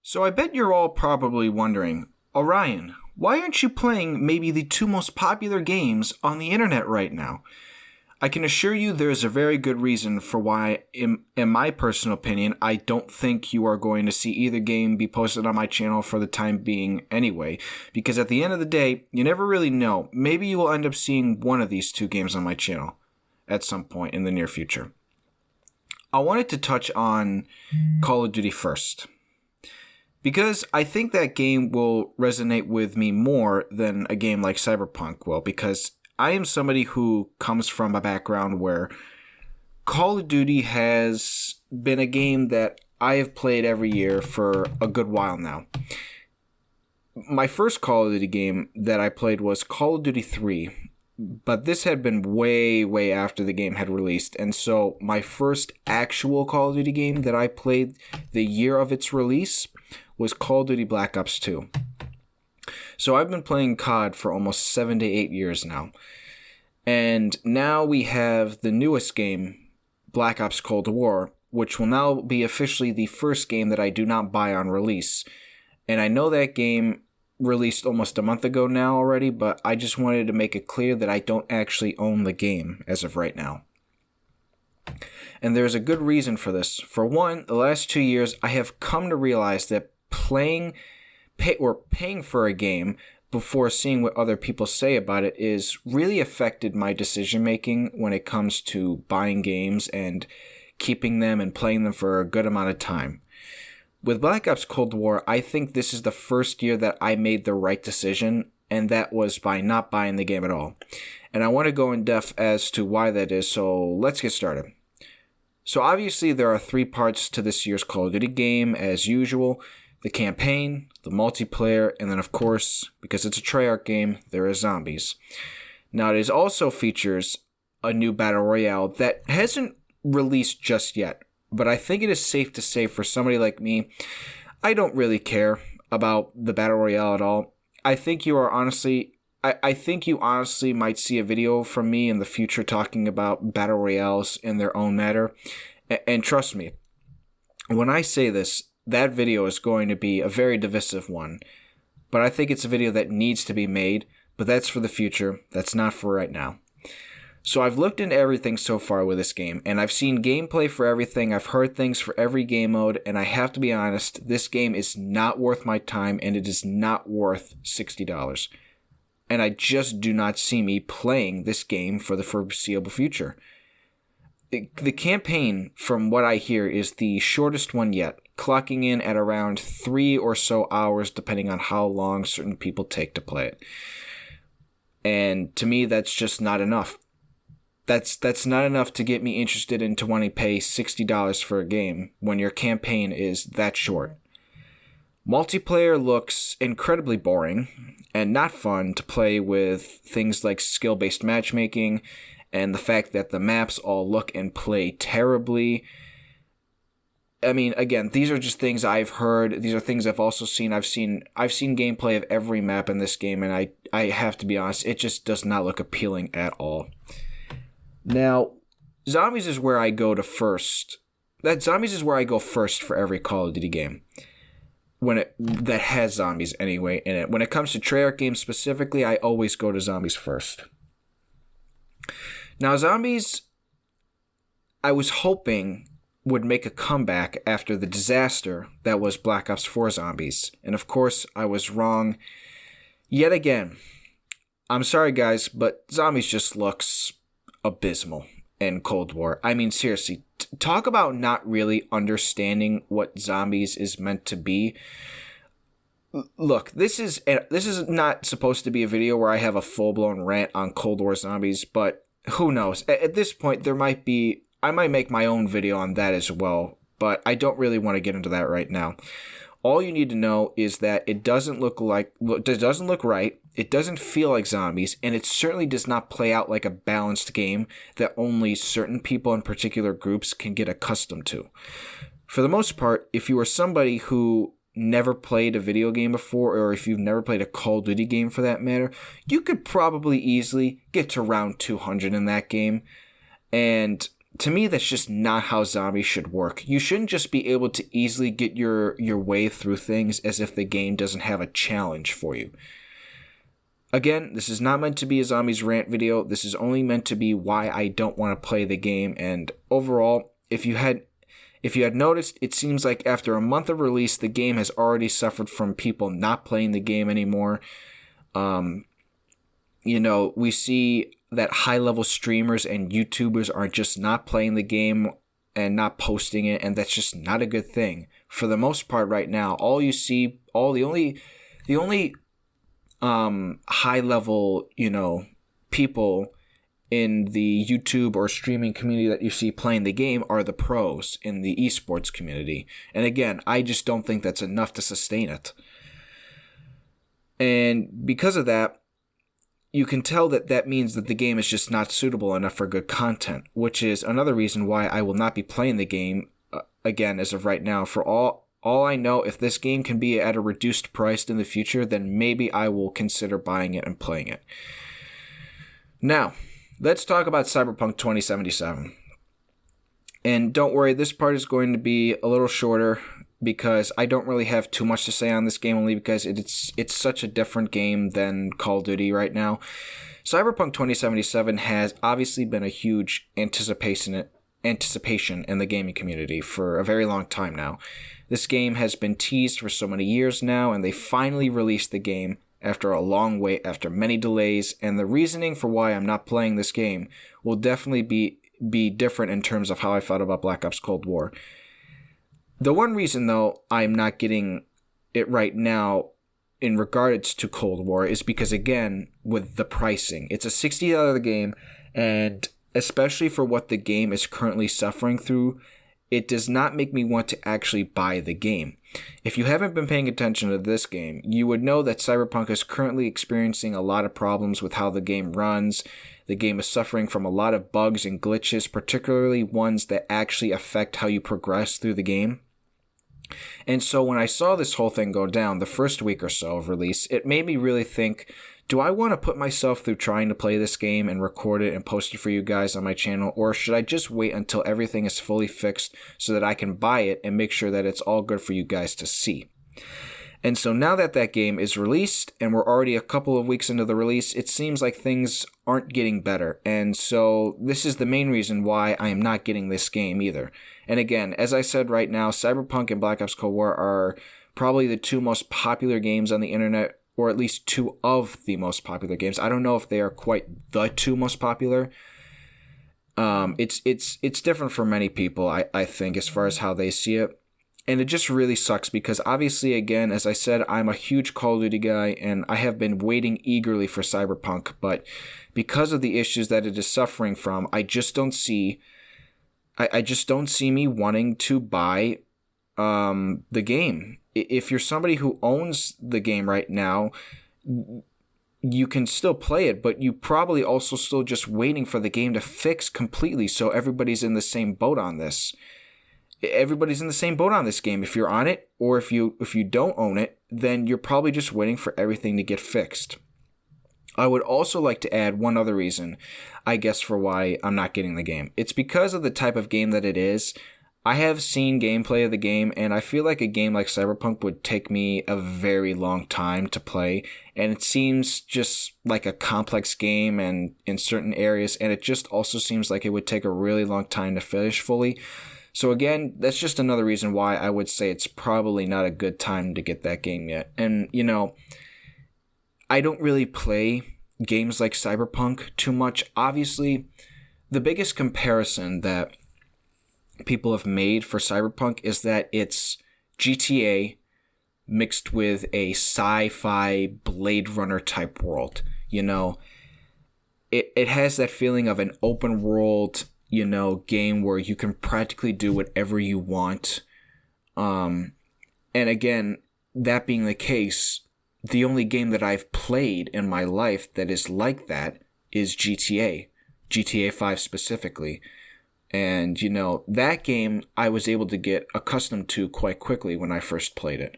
So I bet you're all probably wondering, Orion, why aren't you playing maybe the two most popular games on the internet right now? I can assure you there is a very good reason for why, in my personal opinion, I don't think you are going to see either game be posted on my channel for the time being anyway, because at the end of the day, you never really know. Maybe you will end up seeing one of these two games on my channel at some point in the near future. I wanted to touch on Call of Duty first, because I think that game will resonate with me more than a game like Cyberpunk will, because I am somebody who comes from a background where Call of Duty has been a game that I have played every year for a good while now. My first Call of Duty game that I played was Call of Duty 3, but this had been way after the game had released, and so my first actual Call of Duty game that I played the year of its release was Call of Duty Black Ops 2. So I've been playing COD for almost 7 to 8 years now. And now we have the newest game, Black Ops Cold War, which will now be officially the first game that I do not buy on release. And I know that game released almost a month ago now already, but I just wanted to make it clear that I don't actually own the game as of right now. And there's a good reason for this. For one, the last 2 years, I have come to realize that paying for a game before seeing what other people say about it is really affected my decision making when it comes to buying games and keeping them and playing them for a good amount of time. With Black Ops Cold War, I think this is the first year that I made the right decision, and that was by not buying the game at all. And I want to go in depth as to why that is, so let's get started. So obviously there are 3 parts to this year's Call of Duty game, as usual: the campaign, the multiplayer, and then of course, because it's a Treyarch game, there is zombies. Now it also features a new Battle Royale that hasn't released just yet, but I think it is safe to say for somebody like me, I don't really care about the Battle Royale at all. I think you honestly might see a video from me in the future talking about Battle Royales in their own matter. And trust me, when I say this, that video is going to be a very divisive one, but I think it's a video that needs to be made, but that's for the future. That's not for right now. So I've looked into everything so far with this game, and I've seen gameplay for everything. I've heard things for every game mode, and I have to be honest, this game is not worth my time, and it is not worth $60. And I just do not see me playing this game for the foreseeable future. The campaign, from what I hear, is the shortest one yet, clocking in at around 3 or so hours depending on how long certain people take to play it. And to me, that's just not enough. That's not enough to get me interested into wanting to pay $60 for a game when your campaign is that short. Multiplayer looks incredibly boring and not fun to play, with things like skill-based matchmaking and the fact that the maps all look and play terribly. I mean, again, these are just things I've heard. These are things I've also seen. I've seen gameplay of every map in this game, and I have to be honest, it just does not look appealing at all. Now, zombies is where I go first for every Call of Duty game. That has zombies anyway in it. When it comes to Treyarch games specifically, I always go to zombies first. Now, zombies, I was hoping would make a comeback after the disaster that was Black Ops 4 Zombies. And of course, I was wrong yet again. I'm sorry, guys, but zombies just looks abysmal in Cold War. I mean, seriously, talk about not really understanding what zombies is meant to be. Look, this is not supposed to be a video where I have a full-blown rant on Cold War Zombies, but who knows? At this point, I might make my own video on that as well, but I don't really want to get into that right now. All you need to know is that it doesn't look right, it doesn't feel like zombies, and it certainly does not play out like a balanced game that only certain people in particular groups can get accustomed to. For the most part, if you are somebody who never played a video game before, or if you've never played a Call of Duty game for that matter, you could probably easily get to round 200 in that game. And to me, that's just not how zombies should work. You shouldn't just be able to easily get your way through things as if the game doesn't have a challenge for you. Again, this is not meant to be a zombies rant video. This is only meant to be why I don't want to play the game. And overall, if you had noticed, it seems like after a month of release, the game has already suffered from people not playing the game anymore. We see that high-level streamers and YouTubers are just not playing the game and not posting it, and that's just not a good thing. For the most part right now, the only high-level, people in the YouTube or streaming community that you see playing the game are the pros in the esports community. And again, I just don't think that's enough to sustain it. And because of that, you can tell that means that the game is just not suitable enough for good content, which is another reason why I will not be playing the game again as of right now. For all I know, if this game can be at a reduced price in the future, then maybe I will consider buying it and playing it. Now, let's talk about Cyberpunk 2077. And don't worry, this part is going to be a little shorter because I don't really have too much to say on this game, only because it's such a different game than Call of Duty right now. Cyberpunk 2077 has obviously been a huge anticipation in the gaming community for a very long time now. This game has been teased for so many years now, and they finally released the game after a long wait, after many delays, and the reasoning for why I'm not playing this game will definitely be different in terms of how I felt about Black Ops Cold War. The one reason, though, I'm not getting it right now in regards to Cold War is because, again, with the pricing. It's a $60 game, and especially for what the game is currently suffering through, it does not make me want to actually buy the game. If you haven't been paying attention to this game, you would know that Cyberpunk is currently experiencing a lot of problems with how the game runs. The game is suffering from a lot of bugs and glitches, particularly ones that actually affect how you progress through the game. And so when I saw this whole thing go down the first week or so of release, it made me really think, do I want to put myself through trying to play this game and record it and post it for you guys on my channel, or should I just wait until everything is fully fixed so that I can buy it and make sure that it's all good for you guys to see? And so now that game is released and we're already a couple of weeks into the release, it seems like things aren't getting better. And so this is the main reason why I am not getting this game either. And again, as I said right now, Cyberpunk and Black Ops Cold War are probably the two most popular games on the internet, or at least two of the most popular games. I don't know if they are quite the two most popular. It's different for many people, I think, as far as how they see it. And it just really sucks because obviously, again, as I said, I'm a huge Call of Duty guy and I have been waiting eagerly for Cyberpunk. But because of the issues that it is suffering from, I just don't see me wanting to buy the game. If you're somebody who owns the game right now, you can still play it, but you probably also still just waiting for the game to fix completely so everybody's in the same boat on this. Everybody's in the same boat on this game. If you're on it, or if you don't own it, then you're probably just waiting for everything to get fixed. I would also like to add one other reason, I guess, for why I'm not getting the game. It's because of the type of game that it is. I have seen gameplay of the game, and I feel like a game like Cyberpunk would take me a very long time to play, and it seems just like a complex game and in certain areas, and it just also seems like it would take a really long time to finish fully. So again, that's just another reason why I would say it's probably not a good time to get that game yet. And, I don't really play games like Cyberpunk too much. Obviously, the biggest comparison that people have made for Cyberpunk is that it's GTA mixed with a sci-fi Blade Runner type world. It has that feeling of an open world, game where you can practically do whatever you want. And again, that being the case, the only game that I've played in my life that is like that is GTA 5 specifically. And, that game I was able to get accustomed to quite quickly when I first played it.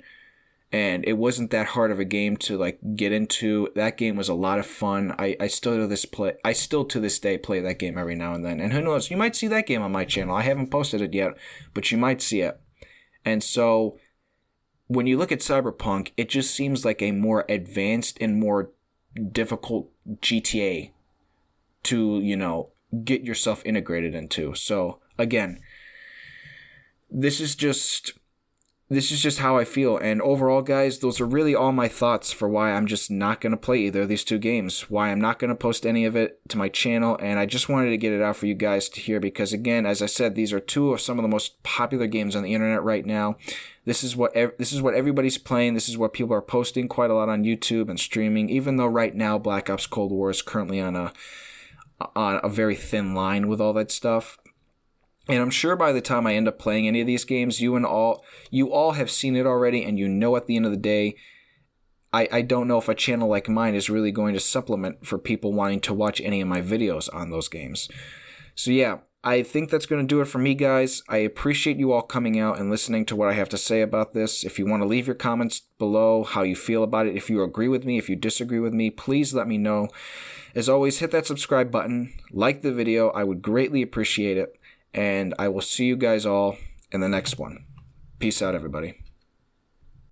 and it wasn't that hard of a game to like get into. That game was a lot of fun. I still to this day play that game every now and then. And who knows, you might see that game on my channel. I haven't posted it yet, but you might see it. And so when you look at Cyberpunk, it just seems like a more advanced and more difficult GTA to, get yourself integrated into. So again, this is just how I feel. And overall, guys, those are really all my thoughts for why I'm just not going to play either of these two games, why I'm not going to post any of it to my channel. And I just wanted to get it out for you guys to hear, because again, as I said, these are two of some of the most popular games on the internet right now. This is what everybody's playing. This is what people are posting quite a lot on YouTube and streaming, even though right now Black Ops Cold War is currently on a very thin line with all that stuff. And I'm sure by the time I end up playing any of these games, you all have seen it already, and at the end of the day, I don't know if a channel like mine is really going to supplement for people wanting to watch any of my videos on those games. So yeah, I think that's going to do it for me, guys. I appreciate you all coming out and listening to what I have to say about this. If you want to leave your comments below, how you feel about it, if you agree with me, if you disagree with me, please let me know. As always, hit that subscribe button, like the video. I would greatly appreciate it. And I will see you guys all in the next one. Peace out, everybody.